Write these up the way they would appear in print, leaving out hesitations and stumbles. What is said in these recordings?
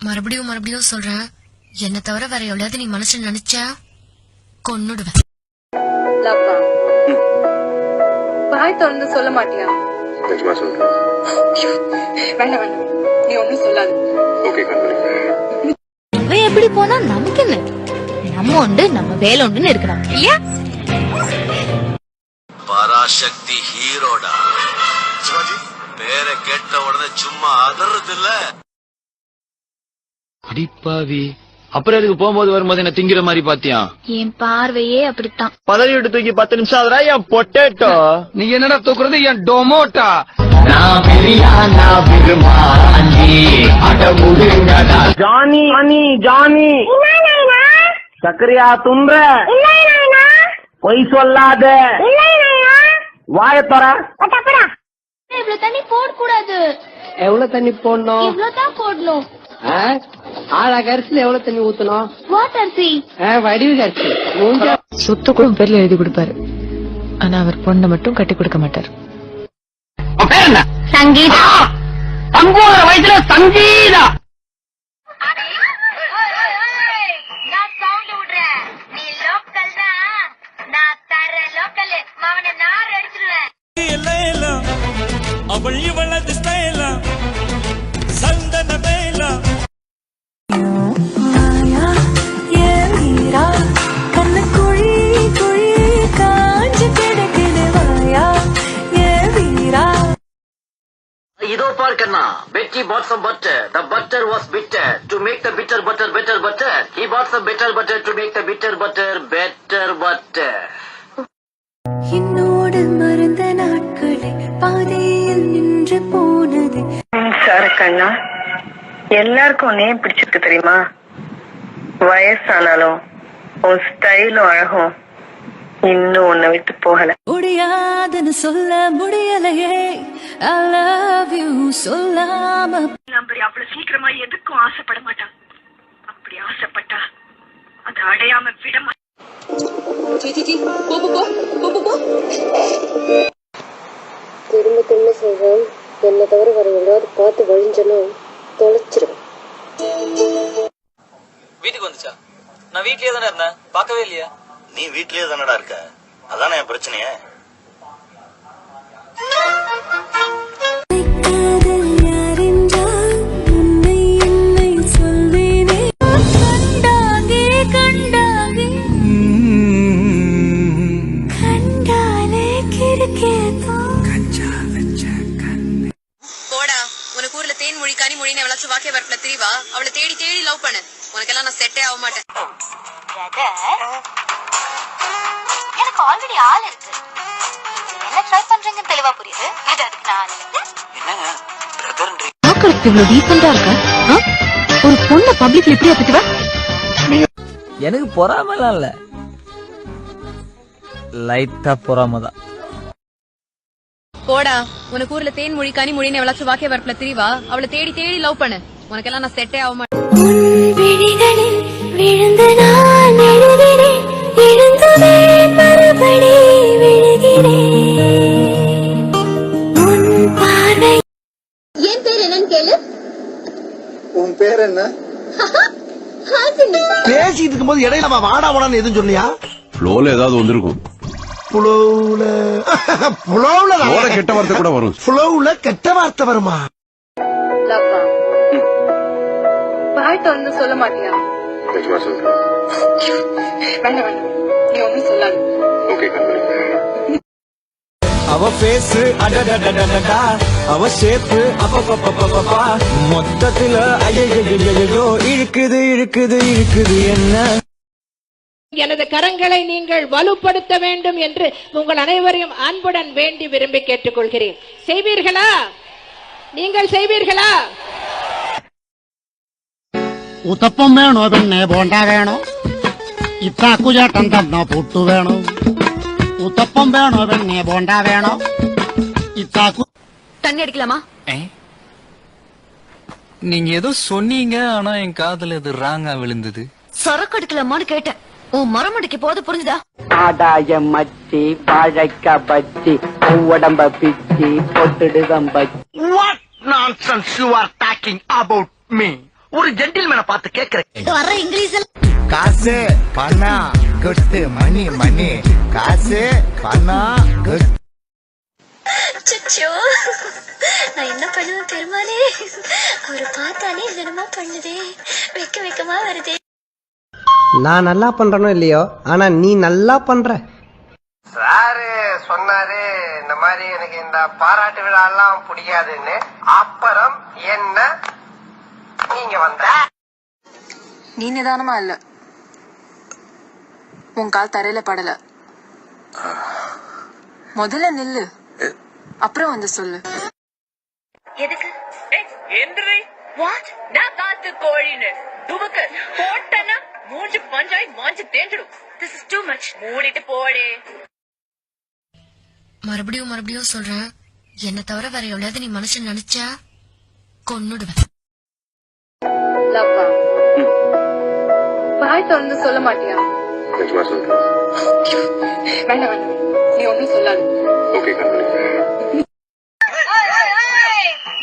மறுபடியும் மறுபடியும் சொல்றேன், என்ன தவிர வேற எவ்வளவு நீ மனசுல நினைச்சா கொன்னுடுவேன். வாய் திறந்து சொல்ல மாட்டியா? நிஜமா சொல்றேன். வேண்டாம் வேண்டாம், நீ ஒண்ணும் சொல்லாது. ஓகே கண்மணி. அவன் எப்படி போனா நமக்கு என்ன? நம்ம உண்டு, நம்ம வேலை உண்டுன்னு இருக்கணும் இல்லையா? பராசக்தி ஹீரோடா. சிவாஜி பேரை கேட்ட உடனே சும்மா அதறது இல்ல. அடிப்பாவி, அப்புறம் எதுக்கு போகும்போது வரும்போது என்ன திங்கிற மாதிரி பாத்தியா? என் பார்வையே அப்படித்தான். பதவி விட்டு தூக்கி 10 நிமிஷம் ஆகுறா என் பொட்டேட்டோ. நீ என்னடா தூக்குறது என் டொமோட்டா. ஜானி ஜானி சக்கரையா துன்ற பொய் சொல்லாத வாயத்தொற. இவ்வளவு தண்ணி போடக்கூடாது. எவ்வளவு தண்ணி போடணும்? இவ்வளவுதான் போடணும். ஆழா கரிசில எவ்வளவு தண்ணி ஊத்தணும்? வாட்டர்சி வடிவு கரிசி. சொத்து கூட பேர்ல எழுதி கொடுப்பாரு, ஆனா அவர் பொண்ணை மட்டும் கட்டி கொடுக்க மாட்டார். சங்கீதா. தங்கோட வயசுல சங்கீதா. நான் சவுண்ட் விடுறேன். நீ லோக்கல் தான், நான் தர லோக்கல். அவனை நார் அடிச்சிருவேன். அவள் இவளது ஸ்டைலா சந்தன மேலா இதோ பார்க்கண்ணா, Betty bought some butter. The butter was bitter. To make the bitter butter better butter, he bought some bitter butter to make the bitter butter better butter. என்னோடு மறந்த நாட்களே பாதையில் நின்று போனது. சரக்கண்ணா, எல்லாருக்கும் உன்னையே பிடிச்சிருக்கு தெரியுமா? வயசானாலும் உன் ஸ்டைலும் அழகும் இன்னும் உன்னை விட்டு போகல. முடியாதுன்னு சொல்ல முடியலையே, I love you சொல்லாம. நம்பர் அவ்வளவு சீக்கிரமா எதுக்கும் ஆசைப்பட மாட்டான். அப்படி ஆசைப்பட்டா அதை அடையாம விட மாட்டான். திரும்ப திரும்ப சொல்றேன், என்னை தவிர வர எங்காவது பார்த்து வழிஞ்சனா தொலைச்சிருவேன். வீட்டுக்கு வந்துச்சா? நான் வீட்லயே தானே இருந்தேன், பார்க்கவே இல்லையா? நீ வீட்லயே தானடா இருக்க, அதானே என் பிரச்சனையே. போடா, உனக்கு ஊர்ல தேன் மொழி கனி மொழின்னு எவ்வளவு வாக்கிய வரப்புல திரிவா, அவளை தேடி தேடி லவ் பண்ணு. உனக்கெல்லாம் நான் செட்டே ஆக மாட்டேன். எனக்கு ஆல்ரெடி ஆள் இருக்கு. என்ன ட்ரை பண்றீங்கன்னு தெளிவா புரியுது. இது அதுக்கு நான் என்னங்க பிரதர்ன்றீங்க? பாக்குறதுக்கு இவ்வளவு டீசெண்டா இருக்க, ஒரு பொண்ணை பப்ளிக்ல இப்படியா திட்டுவ? எனக்கு பொறாமலாம் இல்ல, லைட்டா பொறாமதான். போடா, உனக்கு ஊர்ல தேன் மொழி கனி மொழின்னு எவ்வளவு வாக்கிய வரப்புல திரிவா, அவளை தேடி தேடி லவ் பண்ணு. உனக்கெல்லாம் நான் செட்டே ஆக மாட்டேன். விழுந்து நான் எழுகிறேன், எழுந்துமே மறுபடி விழுகிறேன். உன் பார்வை. என் பேர் என்னன்னு கேளு. உன் பேர் என்ன? பேசிட்டு இருக்கும் போது இடையில வாடா வாடான்னு எதுவும் சொன்னியா? ஃப்ளோல ஏதாவது வந்திருக்கும். புலவுல கெட்ட வார்த்தை கூட வரும். புலவுல கெட்ட வார்த்தை வருமா? வாய் திறந்து சொல்ல மாட்டியா? நிஜமா சொல்றேன். வேண்டாம் வேண்டாம், நீ ஒண்ணும் சொல்லாது. ஓகே கண்மணி. அவ பேசு அடடடடடடா, அவ ஷேப்பு அப்பப்பப்பப்பப்பா, மொத்தத்துல ஐயோ இழுக்குது இழுக்குது இழுக்குது என்ன. எனது கரங்களை நீங்கள் வலுப்படுத்த வேண்டும் என்று உங்கள் அனைவரையும் அன்புடன் வேண்டி விரும்பி கேட்டுக்கொள்கிறேன். செய்வீர்களா? நீங்கள் செய்வீர்களா? ഉത്തപ്പം വേണോ പിന്നെ ബോണ്ട വേണോ? ഇത്താക്കു ചേട്ടൻ തന്ന പുട്ടു വേണോ? ഉത്തപ്പം വേണോ പിന്നെ ബോണ്ട വേണോ? ഇത്താക്കു. தண்ணி அடிக்கலாமா? நீங்க ஏதோ சொன்னீங்க, ஆனா என் காதுல அது ராங்கா விழுந்தது. சரக்கு அடிக்கலாமான்னு கேட்டேன். உன் மரமடிக்கு போது புரிஞ்சுதா? ஆடாய மச்சி வாழைக்க பச்சி உடம்ப பிச்சி பொட்டுடுதம் பச்சி. What nonsense you are talking about me? ஒரு ஜென்டில்மேனை பார்த்து கேக்குறேன். வர இங்கிலீஷ் காசு பணம் கொட்டு மணி மணி காசு பணம் கொட்டு. அச்சச்சோ, நான் என்ன பண்ணுவேன் பெருமானே? அவரை பார்த்தாலே என்னமா பண்ணுதே, வெக்க வெக்கமா வருதே. நான் நல்லா பண்றனோ இல்லையோ, ஆனா நீ நல்லா பண்ற. சாரு சொன்னாரு இந்த மாதிரி எனக்கு இந்த பாராட்டு விழா எல்லாம் பிடிக்காதுன்னு. அப்புறம் என்ன நீங்க வந்த? நீ நிதானமா இல்ல, உன் கால் தரையில படல. முதல்ல நில்லு, அப்புறம் வந்து சொல்லு. எதுக்கு எந்திரி வாட் நான் காத்து கோழின்னு துவக்க போட்டனா மூஞ்சி பஞ்சாய் மாஞ்சு தேஞ்சிடும். This is too much. மூடிட்டு போடே. மறுபடியும் மறுபடியும் சொல்றேன், என்ன தவிர வேற எவ்வளவு நீ மனுஷன் நினைச்சா கொன்னுடுவேன். வாய் திறந்து சொல்ல மாட்டியா? நிஜமா சொல்றேன். வேண்டாம் வேண்டாம், நீ ஒன்னும் சொல்லாது. ஓகே கண்மணி.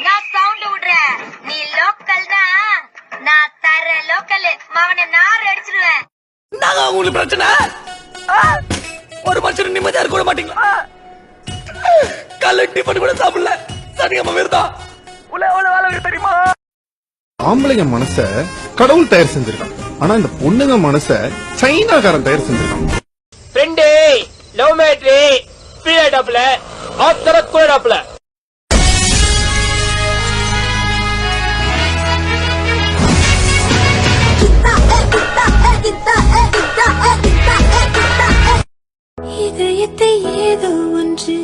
நான் சவுண்ட் விடுறேன், நீ லோக்கல் தான், நான் தர லோக்கல் மவனை நார் அடிச்சிருவேன். நாங்க உங்களுக்கு பிரச்சனை, ஒரு மனுஷன் நிம்மதியா இருக்க மாட்டீங்களா? காலை டிஃபன் கூட சாப்பிடல, சரியாம வருதா? தெரியுமா? ஆம்பளைங்க மனச கடவுள் தயார் செஞ்சிருக்கான், ஆனா இந்த பொண்ணுங்க மனச சைனாக்காரன் தயார் செஞ்சிருக்கான். Friend love மேட்ரி பீடாப்ல ஆத்தர கோடாப்ல. இதயத்தை ஏதோ ஒன்று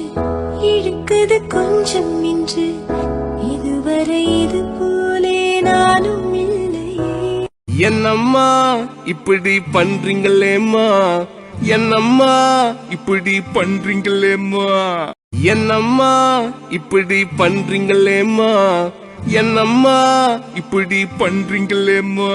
இழுக்குது கொஞ்சம் இன்று, இதுவரை இது போலே நானும் இல்லையே. என்னம்மா இப்படி பண்றீங்களேம்மா, என்னம்மா இப்படி பண்றீங்களேம்மா, என்னம்மா இப்படி பண்றீங்களேம்மா, என்னம்மா இப்படி பண்றீங்களேம்மா.